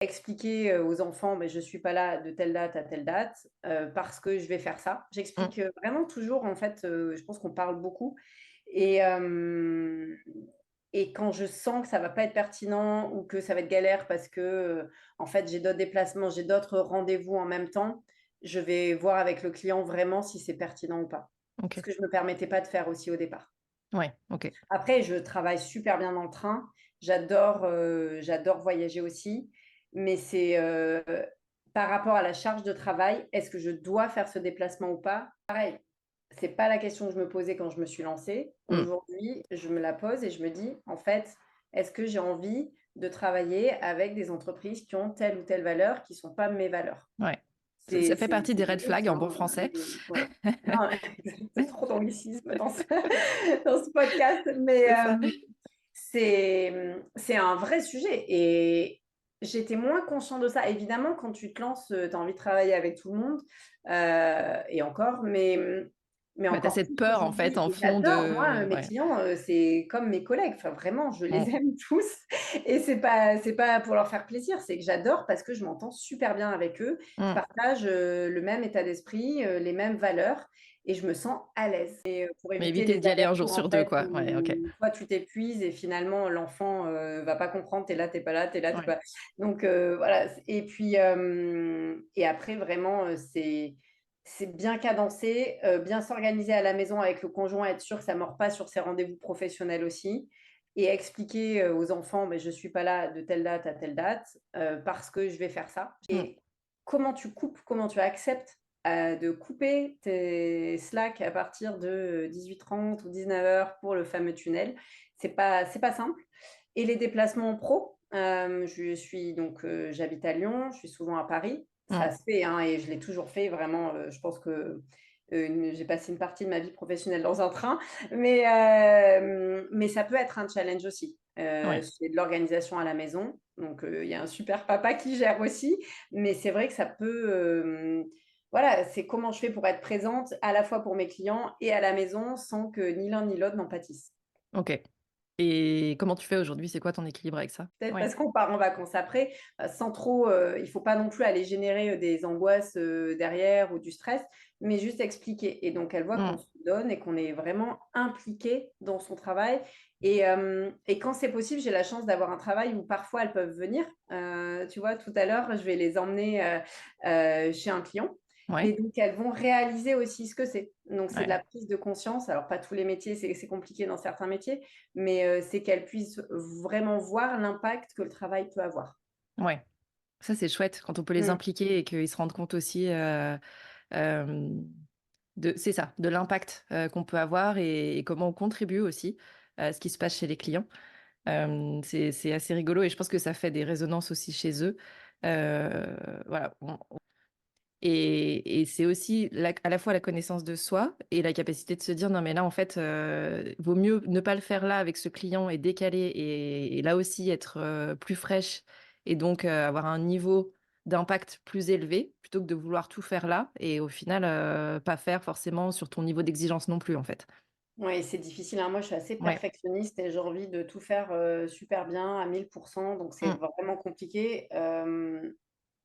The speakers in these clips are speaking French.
expliquer aux enfants, mais je suis pas là de telle date à telle date parce que je vais faire ça. Mmh. J'explique vraiment toujours, en fait, je pense qu'on parle beaucoup. Et, euh, et quand je sens que ça va pas être pertinent ou que ça va être galère parce que, en fait, j'ai d'autres déplacements, j'ai d'autres rendez-vous en même temps, je vais voir avec le client vraiment si c'est pertinent ou pas. Ce OK. que je me permettais pas de faire aussi au départ. Ouais, OK. Après, je travaille super bien dans le train. J'adore voyager aussi. Mais c'est par rapport à la charge de travail, est-ce que je dois faire ce déplacement ou pas? Pareil, c'est pas la question que je me posais quand je me suis lancée. Mmh. Aujourd'hui, je me la pose et je me dis, en fait, est-ce que j'ai envie de travailler avec des entreprises qui ont telle ou telle valeur qui sont pas mes valeurs? Ouais. Ça C'est fait c'est partie des c'est red basique, flags en bon hein, français. ouais. Non, c'est trop d'anglicisme dans dans ce podcast, mais C'est ça. c'est un vrai sujet et j'étais moins conscient de ça. Évidemment, quand tu te lances, tu as envie de travailler avec tout le monde, et encore, mais Bah, tu as encore cette plus peur, en fait, aujourd'hui en et fond j'adore, moi, de mes ouais. clients, c'est comme mes collègues. Enfin, vraiment, je Mmh. les aime tous et c'est pas pour leur faire plaisir, c'est que j'adore parce que je m'entends super bien avec eux. Je Mmh. partage, le même état d'esprit, les mêmes valeurs et je me sens à l'aise et pour Mais éviter éviter les d'y aller un jour allers-retours, en sur 2, fait, quoi. Ouais, OK. où toi, tu t'épuises et finalement, l'enfant, va pas comprendre. Tu es là, tu es pas là, tu es là, tu es Ouais. pas donc voilà et puis, et après vraiment, c'est bien cadencé, bien s'organiser à la maison avec le conjoint, être sûr que ça mord pas sur ses rendez-vous professionnels aussi et expliquer, aux enfants: «Mais je suis pas là de telle date à telle date, parce que je vais faire ça» Mmh. et comment tu coupes, comment tu acceptes, de couper tes Slack à partir de 18h30 ou 19h pour le fameux tunnel. C'est pas simple et les déplacements pro, je suis donc j'habite à Lyon, je suis souvent à Paris. Ça Mmh. se fait, hein et je l'ai toujours fait vraiment, je pense que, j'ai passé une partie de ma vie professionnelle dans un train, mais ça peut être un challenge aussi. Ouais. C'est de l'organisation à la maison, donc il y a un super papa qui gère aussi, mais c'est vrai que ça peut, voilà, c'est comment je fais pour être présente à la fois pour mes clients et à la maison sans que ni l'un ni l'autre n'en pâtissent. OK. Et comment tu fais aujourd'hui? C'est quoi ton équilibre avec ça? Peut-être Ouais. parce qu'on part en vacances après, sans trop, il faut pas non plus aller générer, des angoisses, derrière ou du stress, mais juste expliquer et donc elle voit qu'on Mmh. se donne et qu'on est vraiment impliqué dans son travail et quand c'est possible, j'ai la chance d'avoir un travail où parfois elles peuvent venir. Tu vois, tout à l'heure, je vais les emmener, chez un client et Ouais. donc elles vont réaliser aussi ce que c'est. Donc c'est de Ouais. la prise de conscience. Alors pas tous les métiers, c'est compliqué dans certains métiers, mais c'est qu'elles puissent vraiment voir l'impact que le travail peut avoir. Ouais. Ça, c'est chouette quand on peut les Mmh. impliquer et qu'ils se rendent compte aussi, hem, de c'est ça, de l'impact, qu'on peut avoir et comment on contribue aussi à ce qui se passe chez les clients. C'est assez rigolo et je pense que ça fait des résonances aussi chez eux. Voilà, et c'est aussi à la fois la connaissance de soi et la capacité de se dire: «Non mais là en fait, vaut mieux ne pas le faire là avec ce client et décaler et là aussi être, plus fraîche et donc avoir un niveau d'impact plus élevé plutôt que de vouloir tout faire là et au final, pas faire forcément sur ton niveau d'exigence non plus en fait». Oui, c'est difficile, hein. Moi, je suis assez Ouais. perfectionniste et j'ai envie de tout faire, super bien à 1000%, donc c'est Mmh. vraiment compliqué.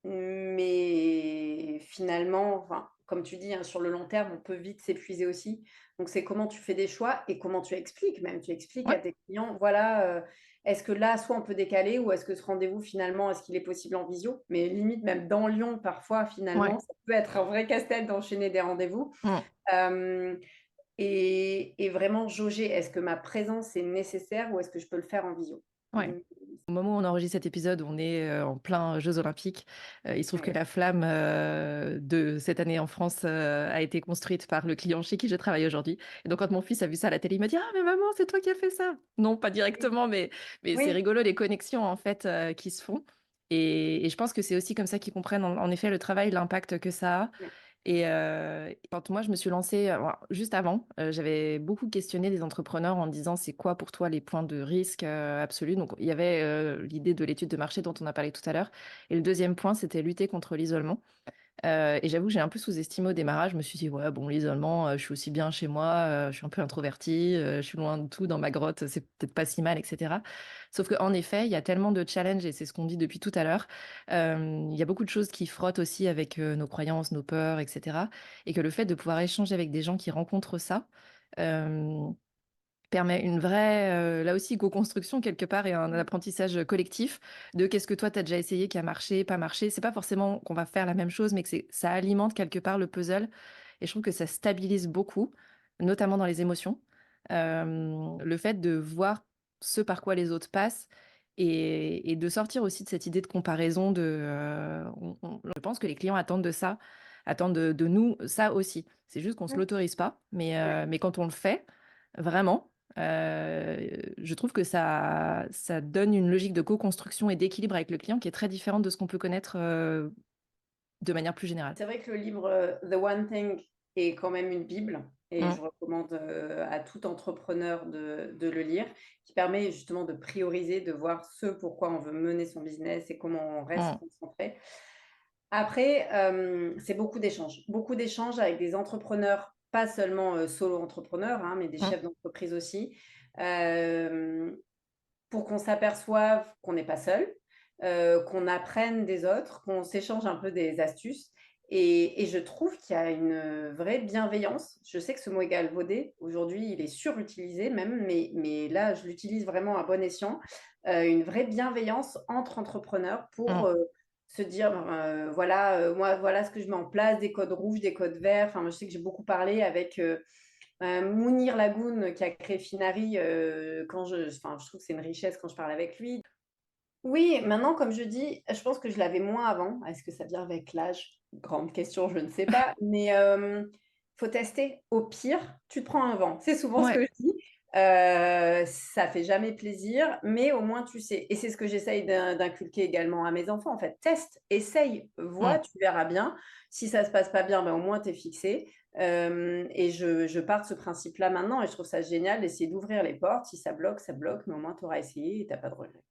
Mais finalement, enfin, comme tu dis, hein, sur le long terme, on peut vite s'épuiser aussi. Donc, c'est comment tu fais des choix et comment tu expliques même. Tu expliques à Ouais. tes clients, voilà, est-ce que là, soit on peut décaler ou est-ce que ce rendez-vous, finalement, est-ce qu'il est possible en visio? Mais limite, même dans Lyon, parfois, finalement, Ouais. ça peut être un vrai casse-tête d'enchaîner des rendez-vous. Mmh. Hem et vraiment jauger, est-ce que ma présence est nécessaire ou est-ce que je peux le faire en visio? Ouais. Mmh, Au moment où on enregistre cet épisode, on est, en plein Jeux olympiques. Il se trouve que ouais. la flamme, de cette année en France, a été construite par le client chez qui je travaille aujourd'hui et donc quand mon fils a vu ça à la télé, il m'a dit: «Ah mais maman, c'est toi qui as fait ça!» Non, pas directement, mais c'est Oui, rigolo les connexions en fait, qui se font et je pense que c'est aussi comme ça qu'ils comprennent en effet le travail, l'impact que ça a ouais. et quand moi je me suis lancée, juste avant, j'avais beaucoup questionné des entrepreneurs en disant: «C'est quoi pour toi les points de risque, absolus?» Donc il y avait, l'idée de l'étude de marché dont on a parlé tout à l'heure et le deuxième point, c'était lutter contre l'isolement. Et j'avoue que j'ai un peu sous-estimé au démarrage. Je me suis dit: «Ouais, bon, l'isolement, je suis aussi bien chez moi, je suis un peu introvertie, je suis loin de tout dans ma grotte, c'est peut-être pas si mal» et cetera. Sauf qu'en effet, il y a tellement de challenges et c'est ce qu'on dit depuis tout à l'heure. Il y a beaucoup de choses qui frottent aussi avec, nos croyances, nos peurs et cetera, et que le fait de pouvoir échanger avec des gens qui rencontrent ça, hem permet une vraie, là aussi, co-construction quelque part et un apprentissage, collectif de qu'est-ce que toi tu as déjà essayé qui a marché, pas marché. C'est pas forcément qu'on va faire la même chose, mais que ça alimente quelque part le puzzle et je trouve que ça stabilise beaucoup, notamment dans les émotions. Le fait de voir ce par quoi les autres passent et de sortir aussi de cette idée de comparaison de, je pense que les clients attendent de ça, attendent de nous ça aussi. C'est juste qu'on se Mmh. l'autorise pas, Ouais. mais quand on le fait, vraiment, je trouve que ça donne une logique de co-construction et d'équilibre avec le client qui est très différente de ce qu'on peut connaître, de manière plus générale. C'est vrai que le livre, The One Thing est quand même une bible et Mmh, je recommande, à tout entrepreneur de le lire, qui permet justement de prioriser, de voir ce pourquoi on veut mener son business et comment on reste mmh, concentré. Après, c'est beaucoup d'échanges avec des entrepreneurs, pas seulement, solo entrepreneurs, hein, mais des mmh, chefs d'entreprise aussi, hem, pour qu'on s'aperçoive qu'on n'est pas seul, qu'on apprenne des autres, qu'on s'échange un peu des astuces et je trouve qu'il y a une, vraie bienveillance. Je sais que ce mot est galvaudé, aujourd'hui, il est surutilisé même, mais là, je l'utilise vraiment à bon escient. Une vraie bienveillance entre entrepreneurs pour, mmh. se dire, voilà, moi, voilà ce que je mets en place, des codes rouges, des codes verts. Enfin, moi, je sais que j'ai beaucoup parlé avec, Mounir Lagoun qui a créé Finari, quand je trouve que c'est une richesse quand je parle avec lui. Oui, maintenant, comme je dis, je pense que je l'avais moins avant. Est-ce que ça vient avec l'âge? Grande question, je ne sais pas, mais faut tester. Au pire, tu te prends un vent. C'est souvent ce que Ouais, je dis. Ça fait jamais plaisir, mais au moins tu sais et c'est ce que j'essaye d'inculquer également à mes enfants, en fait. Teste, essaye, vois, mmh. tu verras bien. Si ça se passe pas bien, ben, au moins tu es fixé. Et je pars de ce principe-là maintenant et je trouve ça génial d'essayer d'ouvrir les portes. Si ça bloque, mais au moins tu auras essayé et tu as pas de regrets.